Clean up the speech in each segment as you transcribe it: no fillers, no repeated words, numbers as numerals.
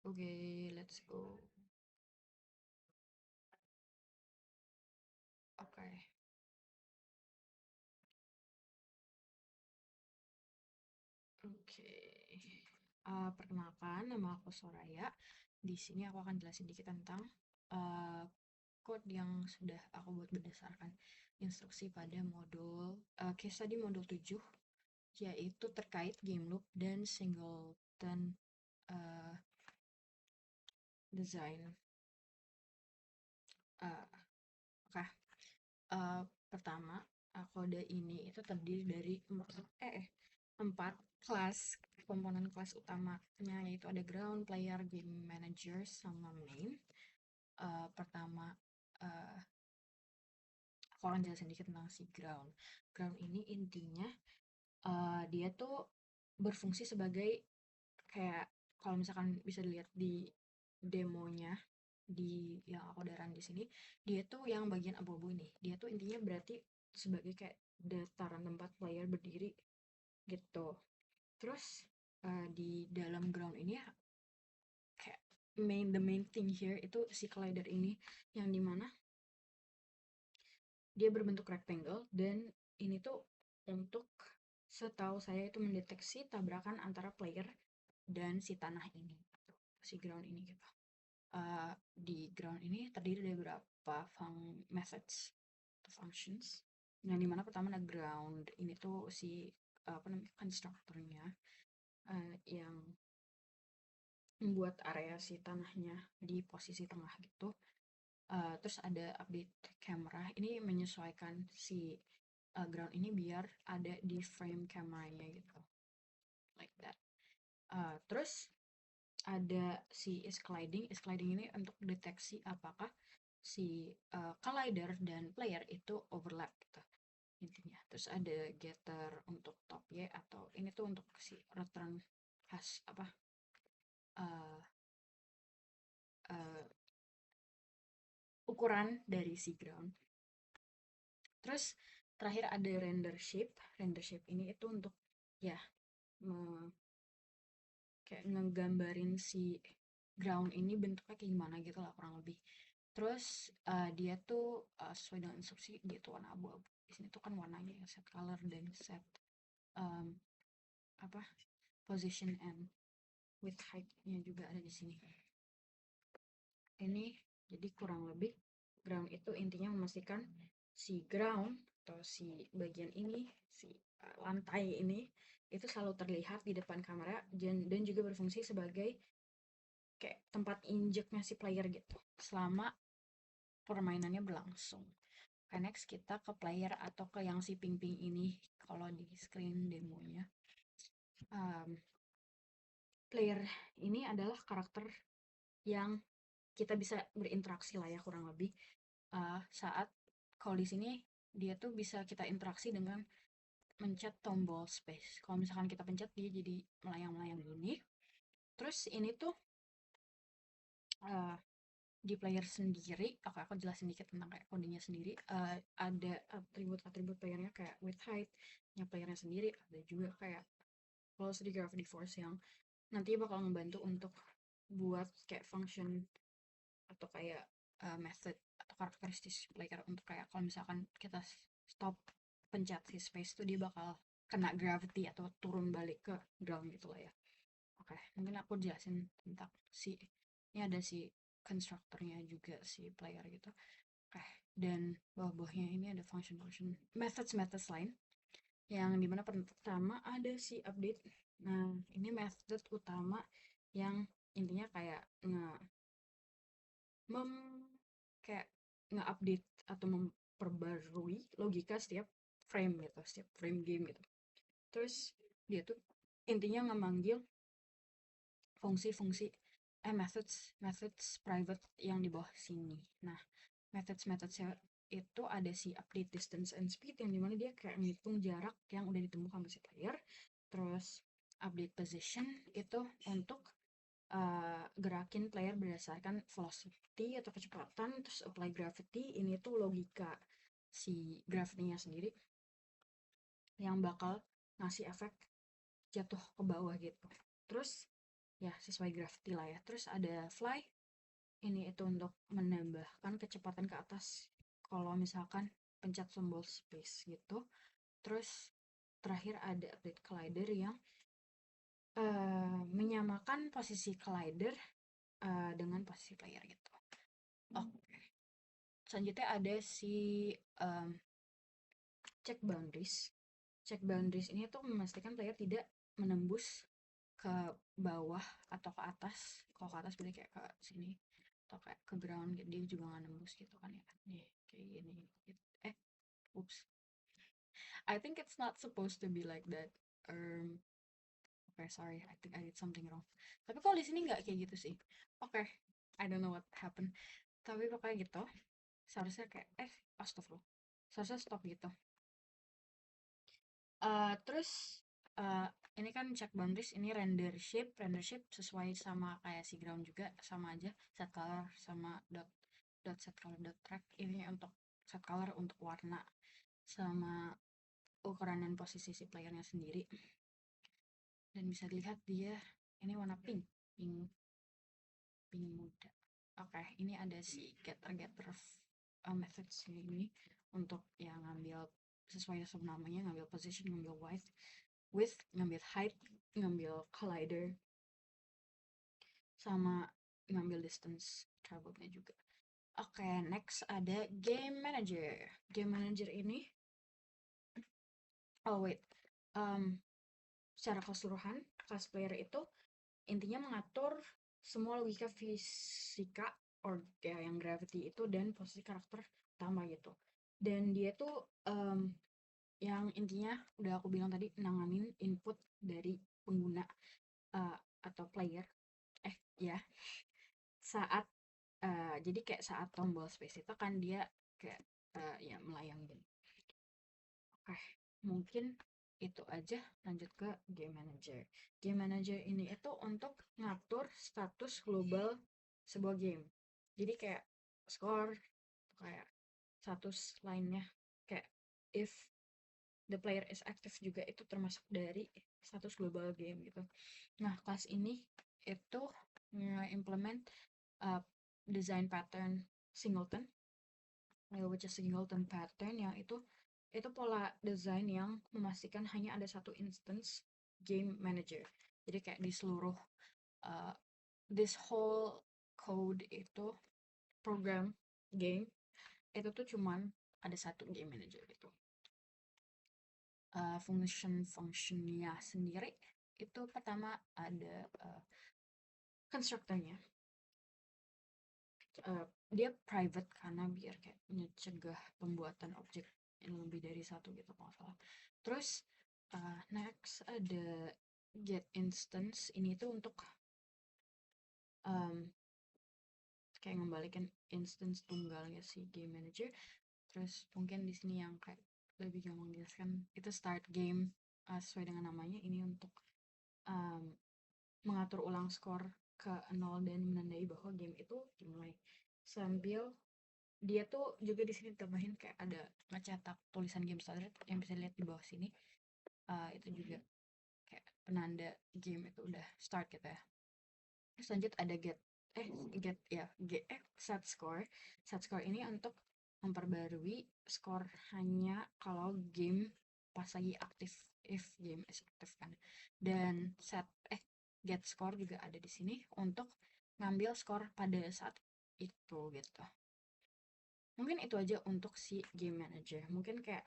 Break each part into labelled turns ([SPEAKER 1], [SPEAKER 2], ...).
[SPEAKER 1] Oke, let's go. Oke, oke. Perkenalkan, nama aku Soraya. Di sini aku akan jelasin dikit tentang uh, code yang sudah aku buat berdasarkan instruksi pada modul case study modul 7, yaitu terkait game loop dan singleton uh, design. Uh, Oke, pertama, kode ini itu terdiri dari empat kelas. Komponen kelas utamanya yaitu ada ground, player, game manager, sama main. Pertama, uh, aku akan jelasin dikit tentang si ground. Ground ini intinya dia tuh berfungsi sebagai kayak, kalau misalkan bisa dilihat di demonya di yang aku udah run di sini, dia tuh yang bagian abu-abu ini, dia tuh intinya berarti sebagai kayak dataran tempat player berdiri gitu. Terus di dalam ground ini ya, kayak the main thing here itu si collider ini, yang dimana dia berbentuk rectangle, dan ini tuh untuk, setahu saya, itu mendeteksi tabrakan antara player dan si tanah ini, si ground ini gitu. Di ground ini terdiri dari beberapa methods atau functions, yang dimana pertama ada ground ini tuh si apa namanya, konstruktornya, yang membuat area si tanahnya di posisi tengah gitu. Terus ada update camera, ini menyesuaikan si ground ini biar ada di frame kameranya gitu, like that. Terus ada si is gliding ini untuk deteksi apakah si collider dan player itu overlap gitu intinya. Terus ada getter untuk top Y, atau ini tuh untuk si return hash apa, uh, uh, ukuran dari si ground. Terus terakhir ada render shape. Render shape ini itu untuk, ya, kayak ngegambarin si ground ini bentuknya kayak gimana gitu lah kurang lebih. Terus dia tuh sesuai dengan instruksi, dia tuh warna abu-abu. Di sini tuh kan warnanya ya, set color dan set um, apa, position and with height-nya juga ada di sini. Ini jadi kurang lebih ground itu intinya memastikan si ground atau si bagian ini, si lantai ini itu selalu terlihat di depan kamera, dan juga berfungsi sebagai kayak tempat injeknya si player gitu selama permainannya berlangsung. Oke, next kita ke player atau ke yang si ping-ping ini. Kalau di screen demonya, um, player ini adalah karakter yang kita bisa berinteraksi lah ya, kurang lebih. Saat kalau di sini dia tuh bisa kita interaksi dengan mencet tombol space. Kalau misalkan kita pencet, dia jadi melayang-melayang gini. Terus ini tuh uh, di player sendiri, aku jelasin dikit tentang kayak kodenya sendiri. Ada atribut-atribut playernya kayak width height nya playernya sendiri, ada juga kayak velocity gravity force yang nanti bakal ngebantu untuk buat kayak function atau kayak method atau karakteristik player, untuk kayak kalau misalkan kita stop pencet si space tuh dia bakal kena gravity atau turun balik ke ground gitu lah ya. Oke, mungkin aku jelasin tentang si, ini ada si konstruktornya juga si player gitu. Oke, dan bawah-bawahnya ini ada function-function methods lain, yang dimana pertama ada si update. Nah, ini method utama yang intinya kayak mem kayak nge-update atau memperbarui logika setiap frame gitu, setiap frame game gitu. Terus dia tuh intinya ngemanggil fungsi-fungsi methods methods private yang di bawah sini. Nah, methods itu ada si update distance and speed, yang dimana dia kayak ngitung jarak yang udah ditemukan sama si player. Terus update position itu untuk gerakin player berdasarkan velocity atau kecepatan. Terus apply gravity, ini tuh logika si gravity-nya sendiri yang bakal ngasih efek jatuh ke bawah gitu. Terus ya sesuai gravity lah ya. Terus ada fly, ini itu untuk menambahkan kecepatan ke atas kalau misalkan pencet tombol space gitu. Terus terakhir ada update collider yang menyamakan posisi collider dengan posisi player gitu. Oke. Selanjutnya ada si check boundaries. Check boundaries ini tuh memastikan player tidak menembus ke bawah atau ke atas. Kalau ke atas berarti kayak ke sini atau kayak ke ground gitu. Dia juga nggak nembus gitu kan ya. Nih, kayak gini gitu. Oops. I think it's not supposed to be like that. Okay, sorry, I think I did something wrong. Tapi kalau di sini nggak kayak gitu sih. Oke, I don't know what happened. Tapi pokoknya gitu. Seharusnya kayak, astagfirullah. Seharusnya stop gitu. Terus uh, ini kan check boundaries, ini render shape sesuai sama kayak si ground juga, sama aja set color sama dot set color dot track. Ini untuk set color untuk warna sama ukuran dan posisi si playernya sendiri. Dan bisa dilihat dia ini warna pink muda. Oke, ini ada si getter methods ini untuk yang ngambil sesuai sama namanya, ngambil position, ngambil width, ngambil height, ngambil collider, sama ngambil distance travelnya juga. Oke, next ada game manager. Game manager ini, oh wait, secara keseluruhan class player itu intinya mengatur semua logika fisika or ya, yang gravity itu dan posisi karakter utama gitu. Dan dia tuh yang intinya udah aku bilang tadi, nanganin input dari pengguna atau player ya saat jadi kayak saat tombol space itu kan dia kayak ya melayang gitu. Oke, mungkin itu aja. Lanjut ke game manager. Game manager ini itu untuk ngatur status global sebuah game. Jadi kayak score, kayak status lainnya, kayak if the player is active juga itu termasuk dari status global game gitu. Nah, kelas ini itu implement design pattern singleton, which is singleton pattern, yang itu pola desain yang memastikan hanya ada satu instance game manager. Jadi kayak di seluruh this whole code itu, program game itu tuh cuman ada satu game manager gitu. Function-functionnya sendiri itu pertama ada constructornya. Dia private karena biar kayak mencegah pembuatan objek yang lebih dari satu gitu kalau salah. Terus next ada get instance. Ini tuh untuk kayak ngembalikan instance tunggalnya si game manager. Terus mungkin di sini yang kayak lebih gampang dijelaskan itu start game, sesuai dengan namanya. Ini untuk mengatur ulang skor ke 0 dan menandai bahwa game itu dimulai. Sambil dia tuh juga di sini tambahin kayak ada ngecetak tulisan game started yang bisa lihat di bawah sini. Itu juga kayak penanda game itu udah start gitu ya. Terus lanjut ada set score. Set score ini untuk memperbarui skor hanya kalau game pas lagi aktif, if game is active kan. Dan get score juga ada di sini untuk ngambil skor pada saat itu gitu. Mungkin itu aja untuk si game manager. Mungkin kayak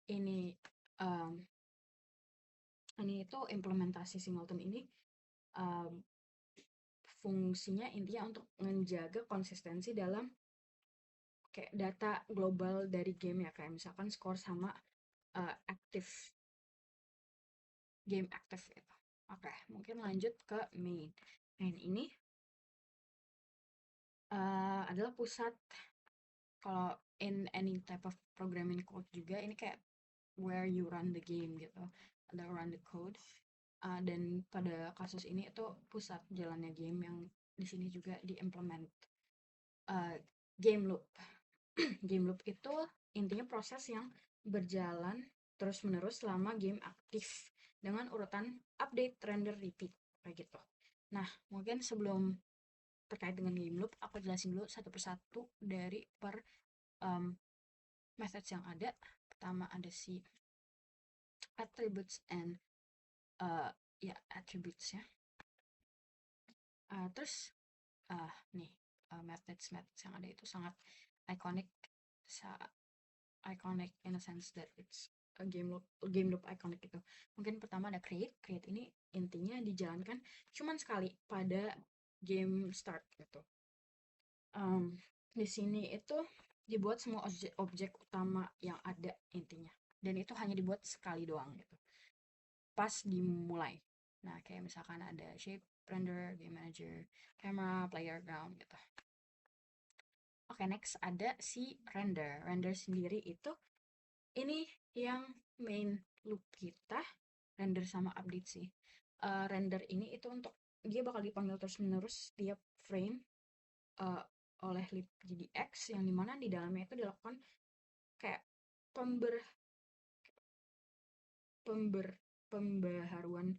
[SPEAKER 1] ini itu implementasi singleton ini fungsinya intinya untuk menjaga konsistensi dalam kayak data global dari game ya, kayak misalkan skor sama aktif game aktif gitu. Oke, mungkin lanjut ke main. Main ini adalah pusat, kalau in any type of programming code juga ini kayak where you run the game gitu, ada run the code. Dan pada kasus ini itu pusat jalannya game, yang di sini juga diimplement game loop. Game loop itu intinya proses yang berjalan terus-menerus selama game aktif dengan urutan update, render, repeat. kayak gitu. Nah, mungkin sebelum terkait dengan game loop, aku jelasin dulu satu persatu dari per methods yang ada. Pertama ada si attributes and ya attributes ya. Terus nih methods yang ada itu sangat iconic, iconic in a sense that it's a game loop iconic gitu. Mungkin pertama ada create ini intinya dijalankan cuman sekali pada game start gitu. Di sini itu dibuat semua objek utama yang ada intinya, dan itu hanya dibuat sekali doang gitu pas dimulai. Nah, kayak misalkan ada shape, render, game manager, camera, player, ground gitu. Oke, next ada si render. Render sendiri itu ini yang main loop kita, render sama update sih. Render ini itu untuk dia bakal dipanggil terus-menerus tiap frame uh, oleh libgdx, yang dimana di dalamnya itu dilakukan kayak pembaharuan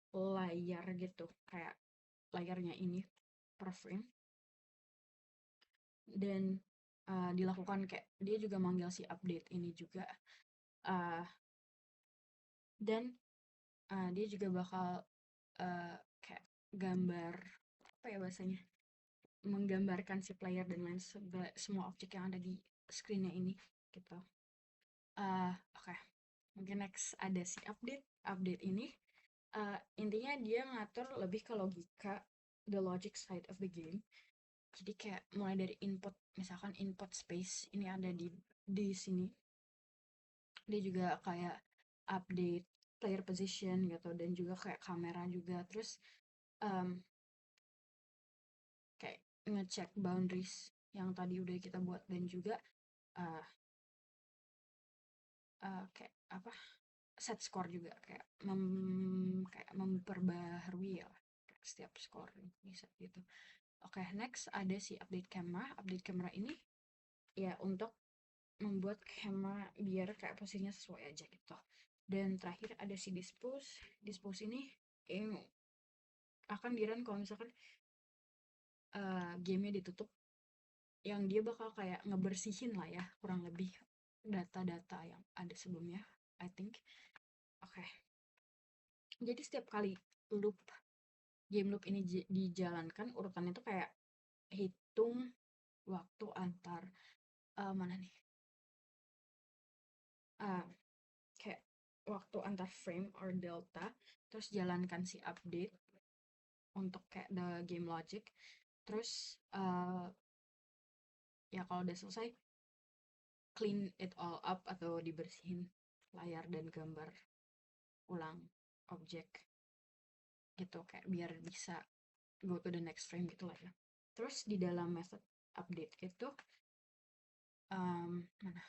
[SPEAKER 1] layar gitu, kayak layarnya ini per frame, dan dilakukan kayak dia juga manggil si update ini juga, dan dia juga bakal kayak gambar apa ya bahasanya, menggambarkan si player dan lain semua objek yang ada di screennya ini gitu. Oke. Mungkin next ada si update ini intinya dia ngatur lebih ke logika, the logic side of the game. Jadi kayak mulai dari input, misalkan input space ini ada di sini, dia juga kayak update player position gitu, dan juga kayak kamera juga, terus kayak ngecek boundaries yang tadi udah kita buat, dan juga kayak apa, set score juga, kayak memperbaharui ya kayak setiap score bisa gitu. Oke, next ada si update camera. Update camera ini ya untuk membuat camera biar kayak posisinya sesuai aja gitu. Dan terakhir ada si dispose. Dispose ini akan dirun kalau misalkan gamenya ditutup, yang dia bakal kayak ngebersihin lah ya kurang lebih data-data yang ada sebelumnya, I think. Oke. Jadi setiap kali game loop ini dijalankan, urutannya tuh kayak hitung waktu antar mana nih, kayak waktu antar frame or delta, terus jalankan si update untuk kayak the game logic, terus ya kalau udah selesai clean it all up atau dibersihin layar dan gambar ulang objek gitu, kayak biar bisa go to the next frame gitu lah ya. Terus di dalam method update itu mana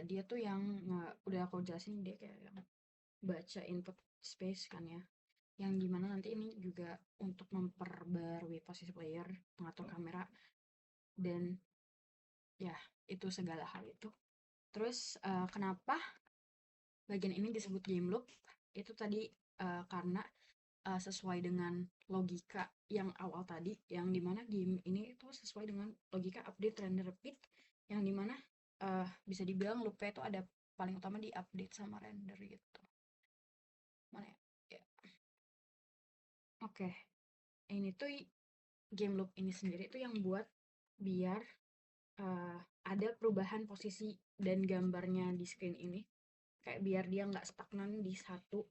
[SPEAKER 1] dia tuh yang udah aku jelasin, dia kayak yang baca input space kan ya, yang dimana nanti ini juga untuk memperbarui posisi player, mengatur kamera, dan ya itu segala hal itu. Terus kenapa bagian ini disebut game loop itu tadi karena sesuai dengan logika yang awal tadi, yang dimana game ini itu sesuai dengan logika update, render, repeat, yang dimana bisa dibilang loopnya itu ada paling utama di update sama render gitu. Mana ya? Oke. Ini tuh game loop ini sendiri tuh yang buat biar ada perubahan posisi dan gambarnya di screen ini, kayak biar dia nggak stagnan di satu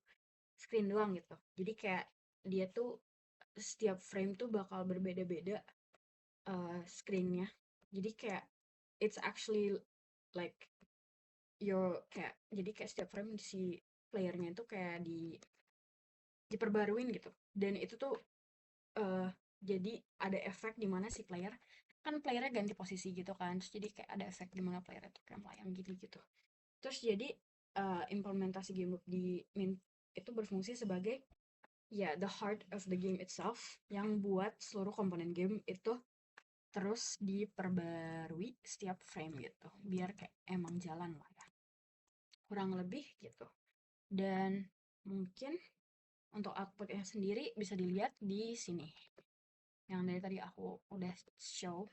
[SPEAKER 1] screen doang gitu. Jadi kayak dia tuh setiap frame tuh bakal berbeda-beda screennya. Jadi kayak it's actually like kayak, jadi kayak setiap frame si playernya itu kayak diperbaruin gitu. Dan itu tuh jadi ada efek dimana si playernya ganti posisi gitu kan, terus jadi kayak ada efek dimana player itu kayak melayang gini gitu. Terus jadi implementasi game loop di main itu berfungsi sebagai ya the heart of the game itself, yang buat seluruh komponen game itu terus diperbarui setiap frame gitu, biar kayak emang jalan lah ya, kurang lebih gitu. Dan mungkin Untuk outputnya sendiri bisa dilihat di sini. Yang dari tadi aku udah show.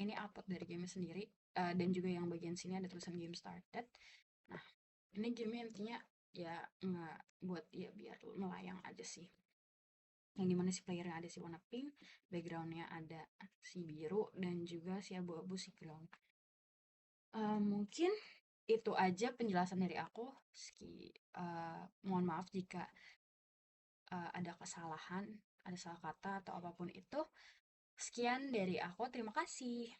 [SPEAKER 1] Ini output dari game sendiri. Dan juga yang bagian sini ada tulisan game started. Nah, ini game intinya ya nggak buat ya biar melayang aja sih. Yang dimana si playernya ada si warna pink, backgroundnya ada si biru, dan juga si abu-abu si ground. Mungkin itu aja penjelasan dari aku. Mohon maaf jika ada kesalahan, ada salah kata atau apapun itu. Sekian dari aku, terima kasih.